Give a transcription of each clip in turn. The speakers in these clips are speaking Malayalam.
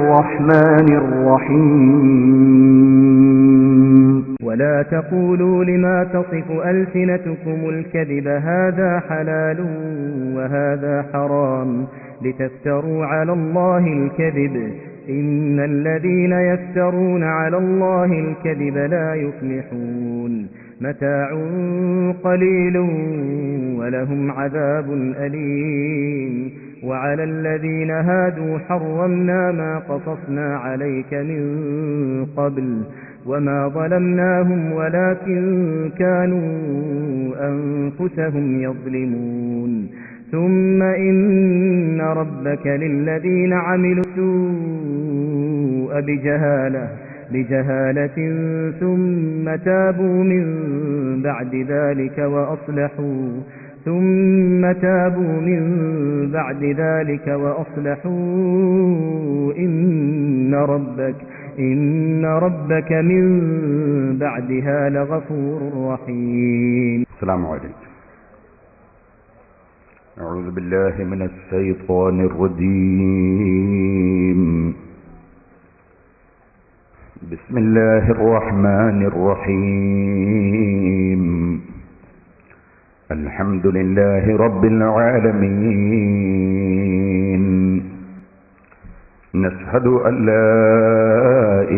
الرحمن الرحيم ولا تقولوا لما تصف ألسنتكم الكذب هذا حلال وهذا حرام لتفتروا على الله الكذب إن الذين يفترون على الله الكذب لا يفلحون متاع قليل ولهم عذاب أليم وعلى الذين هادوا حرمنا ما قصصنا عليك من قبل وما ظلمناهم ولكن كانوا أنفسهم يظلمون ثم إن ربك للذين عملوا السوء بجهالة ثم تابوا من بعد ذلك وأصلحوا إن ربك من بعدها لغفور رحيم. السلام عليكم. أعوذ بالله من الشيطان الرجيم. بسم الله الرحمن الرحيم. الحمد لله رب العالمين. نشهد أن لا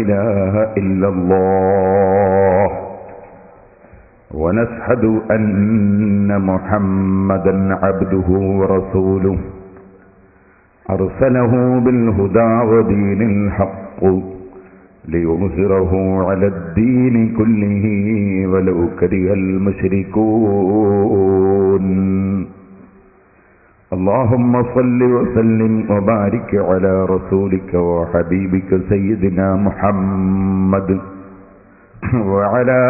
إله إلا الله ونشهد أن محمدا عبده ورسوله أرسله بالهدى ودين الحق ليظهره على الدين كله ولو كره المشركون. اللهم صل وسلم وبارك على رسولك وحبيبك سيدنا محمد وعلى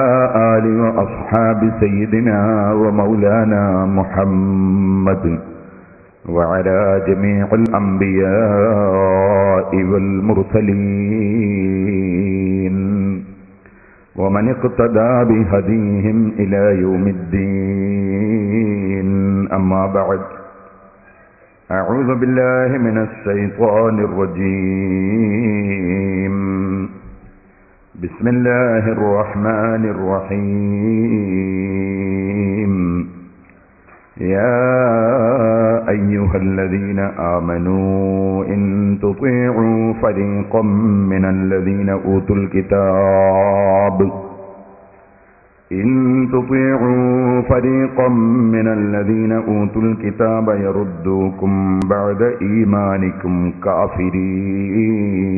آل وأصحاب سيدنا ومولانا محمد وعلى جميع الأنبياء والمرسلين ومن اقتدى بهديهم إلى يوم الدين. أما بعد، أعوذ بالله من الشيطان الرجيم. بسم الله الرحمن الرحيم. يا أيها الذين آمنوا إن تطيعوا فريقا من الذين أوتوا الكتاب يردوكم بعد إيمانكم كافرين.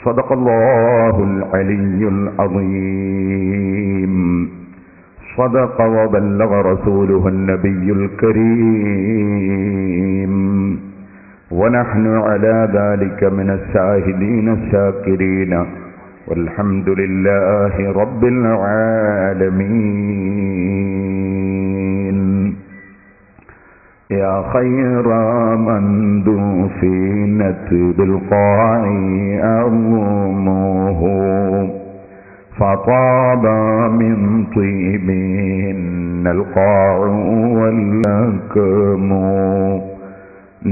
صدق الله العلي العظيم. صدق وبلغ رسوله النبي الكريم ونحن على ذلك من الشاهدين الشاكرين والحمد لله رب العالمين. يا خير من دفنت بالقاع أرمه فطاب من طيبهن القاع واللكم.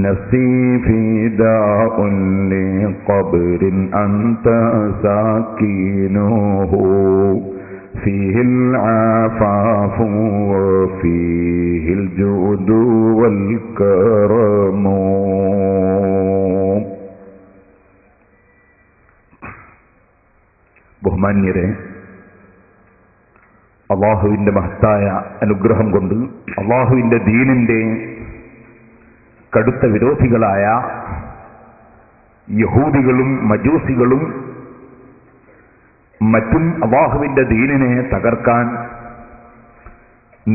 نفسي فداء لقبر أنت ساكنه فيه العفاف وفيه الجود والكرم. ബഹുമാന്യരെ, അള്ളാഹുവിൻ്റെ മഹത്തായ അനുഗ്രഹം കൊണ്ട് അള്ളാഹുവിൻ്റെ ദീനിൻ്റെ കടുത്ത വിരോധികളായ യഹൂദികളും മജൂസികളും മറ്റും അള്ളാഹുവിൻ്റെ ദീനിനെ തകർക്കാൻ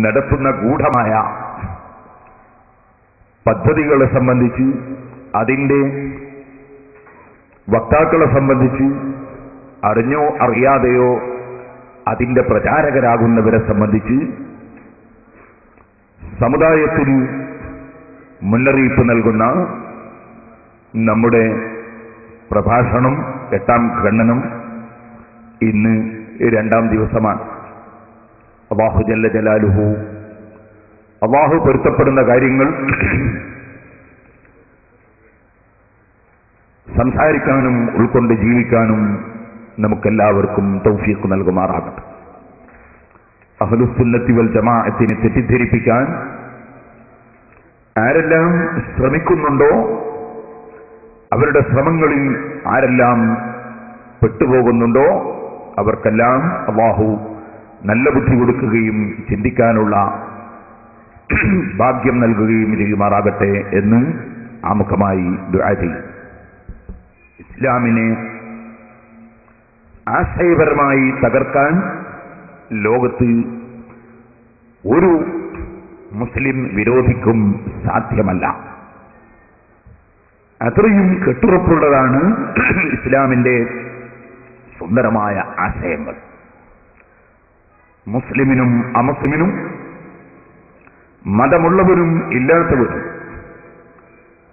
നടത്തുന്ന ഗൂഢമായ പദ്ധതികളെ സംബന്ധിച്ച്, അതിൻ്റെ വക്താക്കളെ സംബന്ധിച്ച് അറിഞ്ഞോ അറിയാതെയോ അതിൻ്റെ പ്രചാരകരാകുന്നവരെ സംബന്ധിച്ച് സമുദായത്തിൽ മുന്നറിയിപ്പ് നൽകുന്ന നമ്മുടെ പ്രഭാഷണം 8ാം ഖണ്ഡനം ഇന്ന് 2ാം ദിവസമാണ്. അല്ലാഹു ജല്ല ജലാലുഹു, അല്ലാഹു പൊരുത്തപ്പെടുന്ന കാര്യങ്ങൾ സംസാരിക്കാനും ഉൾക്കൊണ്ട് ജീവിക്കാനും നമുക്കെല്ലാവർക്കും തൗഫീഖ് നൽകുമാറാകട്ടെ. അഹ്ലുസുന്നത്തി വൽ ജമാഅത്തിനെ തെറ്റിദ്ധരിപ്പിക്കാൻ ആരെല്ലാം ശ്രമിക്കുന്നുണ്ടോ, അവരുടെ ശ്രമങ്ങളിൽ ആരെല്ലാം പെട്ടുപോകുന്നുണ്ടോ, അവർക്കെല്ലാം അല്ലാഹു നല്ല ബുദ്ധി കൊടുക്കുകയും ചിന്തിക്കാനുള്ള ഭാഗ്യം നൽകുകയും ചെയ്യുമാറാകട്ടെ എന്ന് ആമുഖമായി ദുആ ചെയ്യും. ഇസ്ലാമിനെ ആശയപരമായി തകർക്കാൻ ലോകത്ത് ഒരു മുസ്ലിം വിരോധിക്കും സാധ്യമല്ല. അത്രയും കെട്ടുറപ്പുള്ളതാണ് ഇസ്ലാമിന്റെ സുന്ദരമായ ആശയങ്ങൾ. മുസ്ലിമിനും അമുസ്ലിമിനും, മതമുള്ളവരും ഇല്ലാത്തവരും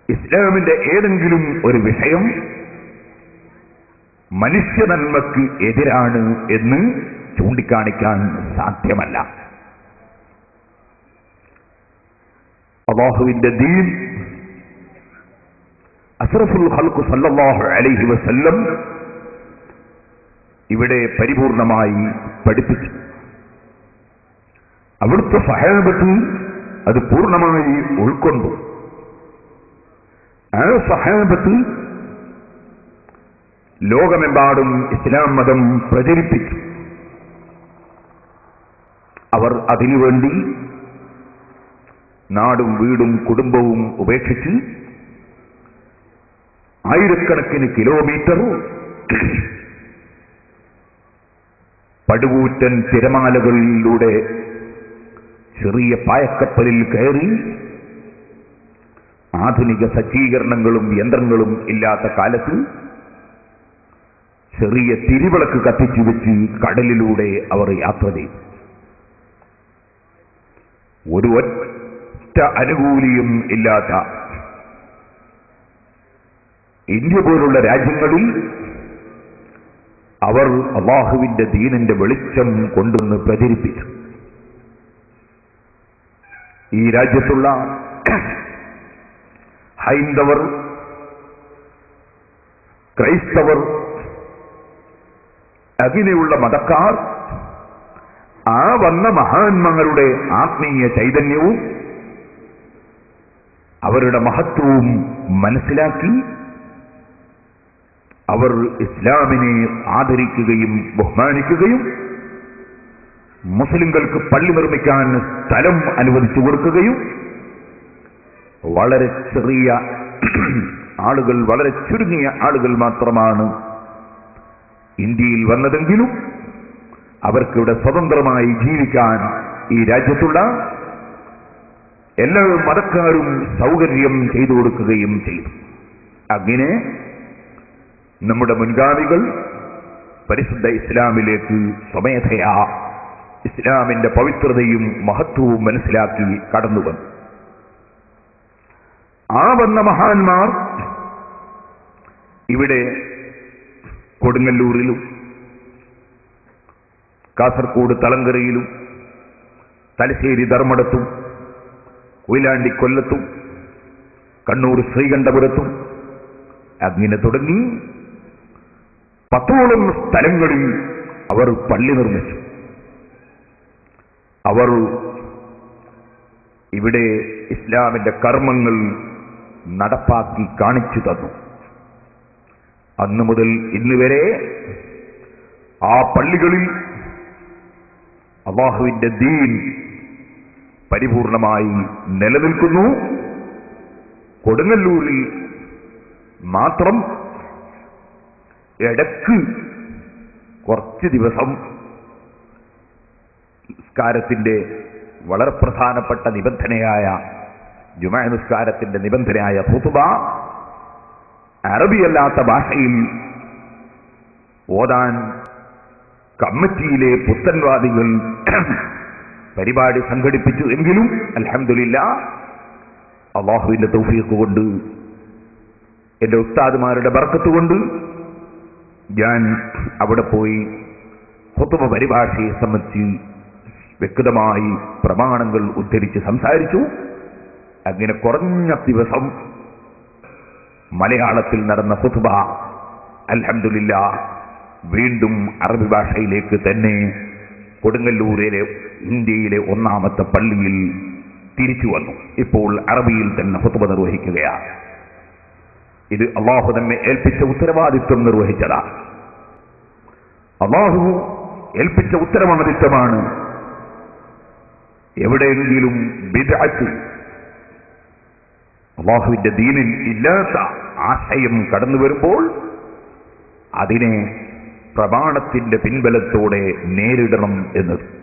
ഇസ്ലാമിന്റെ ഏതെങ്കിലും ഒരു വിഷയം മനുഷ്യനന്മക്ക് എതിരാണ് എന്ന് ചൂണ്ടിക്കാണിക്കാൻ സാധ്യമല്ല. അല്ലാഹുവിന്റെ ദീൻ അഷ്റഫുൽ ഖൽഖ് സല്ലല്ലാഹു അലൈഹി വസല്ലം ഇവിടെ പരിപൂർണമായി പഠിപ്പിച്ചു. അവിടുത്തെ സഹാബത്ത് അത് പൂർണ്ണമായി ഉൾക്കൊണ്ടു. ആ സഹാബത്ത് ലോകമെമ്പാടും ഇസ്ലാം മതം പ്രചരിപ്പിച്ചു. അവർ അതിനുവേണ്ടി നാടും വീടും കുടുംബവും ഉപേക്ഷിച്ച് ആയിരക്കണക്കിന് കിലോമീറ്റർ പടുകൂറ്റൻ തിരമാലകളിലൂടെ ചെറിയ പായക്കപ്പലിൽ കയറി, ആധുനിക സജ്ജീകരണങ്ങളും യന്ത്രങ്ങളും ഇല്ലാത്ത കാലത്ത് ചെറിയ തിരിവിളക്ക് കത്തിച്ചു വെച്ച് കടലിലൂടെ അവർ യാത്ര ചെയ്തു. ഒരു ഒറ്റ അനുകൂലിയും ഇല്ലാത്ത ഇന്ത്യ പോലുള്ള രാജ്യങ്ങളിൽ അവർ അല്ലാഹുവിന്റെ ദീനിന്റെ വെളിച്ചം കൊണ്ടുവന്ന് പ്രചരിപ്പിച്ചു. ഈ രാജ്യത്തുള്ള ഹൈന്ദവർ, ക്രൈസ്തവർ, അങ്ങനെയുള്ള മതക്കാർ ആ വന്ന മഹാന്മാരുടെ ആത്മീയ ചൈതന്യവും അവരുടെ മഹത്വവും മനസ്സിലാക്കി അവർ ഇസ്ലാമിനെ ആദരിക്കുകയും ബഹുമാനിക്കുകയും മുസ്ലിങ്ങൾക്ക് പള്ളി നിർമ്മിക്കാൻ സ്ഥലം അനുവദിച്ചു കൊടുക്കുകയും വളരെ ചെറിയ ആളുകൾ, വളരെ ചുരുങ്ങിയ ആളുകൾ മാത്രമാണ് ഇന്ത്യയിൽ വന്നതെങ്കിലും അവർക്കിവിടെ സ്വതന്ത്രമായി ജീവിക്കാൻ ഈ രാജ്യത്തുള്ള എല്ലാ മതക്കാരും സൗകര്യം ചെയ്തു കൊടുക്കുകയും ചെയ്തു. അങ്ങനെ നമ്മുടെ മുൻഗാമികൾ പരിശുദ്ധ ഇസ്ലാമിലേക്ക് സ്വമേധയാ ഇസ്ലാമിന്റെ പവിത്രതയും മഹത്വവും മനസ്സിലാക്കി കടന്നുവന്നു. ആ വന്ന മഹാന്മാർ ഇവിടെ കൊടുങ്ങല്ലൂരിലും കാസർഗോഡ് തളങ്കരയിലും തലശ്ശേരി ധർമ്മടത്തും കൊയിലാണ്ടി കൊല്ലത്തും കണ്ണൂർ ശ്രീകണ്ഠപുരത്തും അങ്ങനെ തുടങ്ങി 10ഓളം സ്ഥലങ്ങളിൽ അവർ പള്ളി നിർമ്മിച്ചു. അവർ ഇവിടെ ഇസ്ലാമിന്റെ കർമ്മങ്ങൾ നടപ്പാക്കി കാണിച്ചു തന്നു. അന്നു മുതൽ ഇന്ന് വരെ ആ പള്ളികളിൽ അല്ലാഹുവിന്റെ ദീൻ പരിപൂർണമായി നിലനിൽക്കുന്നു. കൊടുങ്ങല്ലൂരിൽ മാത്രം ഇടയ്ക്ക് കുറച്ച് ദിവസം നിസ്കാരത്തിന്റെ വളരെ പ്രധാനപ്പെട്ട നിബന്ധനയായ ജുമുഅ നിസ്കാരത്തിന്റെ നിബന്ധനയായ ഖുതുബ അറബിയല്ലാത്ത ഭാഷയിൽ ഓതാൻ കമ്മിറ്റിയിലെ പുത്തൻവാദികൾ പരിപാടി സംഘടിപ്പിച്ചു. എങ്കിലും അൽഹംദുലില്ലാഹ് അല്ലാഹുവിന്റെ തൗഫീഖ് കൊണ്ട്, എന്റെ ഉസ്താദുമാരുടെ ബർക്കത്ത് കൊണ്ട് ഞാൻ അവിടെ പോയി ഖുതുബ പരിഭാഷയെ സംബന്ധിച്ച് വ്യക്തമായി പ്രമാണങ്ങൾ ഉദ്ധരിച്ച് സംസാരിച്ചു. അങ്ങനെ കുറഞ്ഞ ദിവസം മലയാളത്തിൽ നടന്ന ഖുത്ബ അൽഹംദുലില്ലാഹ് വീണ്ടും അറബി ഭാഷയിലേക്ക് തന്നെ കൊടുങ്ങല്ലൂരിലെ ഇന്ത്യയിലെ ഒന്നാമത്തെ പള്ളിയിൽ തിരിച്ചു വന്നു. ഇപ്പോൾ അറബിയിൽ തന്നെ ഖുത്ബ നിർവഹിക്കുകയാണ്. ഇത് അള്ളാഹു നമ്മെ ഏൽപ്പിച്ച ഉത്തരവാദിത്വം നിർവഹിച്ചതാണ്. അള്ളാഹു ഏൽപ്പിച്ച ഉത്തരവാദിത്വമാണ്. എവിടെയെങ്കിലും ബിദ്അത്ത്, അള്ളാഹുവിന്റെ ദീനിൽ ഇല്ലാത്ത ആശയം കടന്നു വരുമ്പോൾ അതിനെ പ്രമാണത്തിന്റെ പിൻബലത്തോടെ നേരിടണം എന്നത്.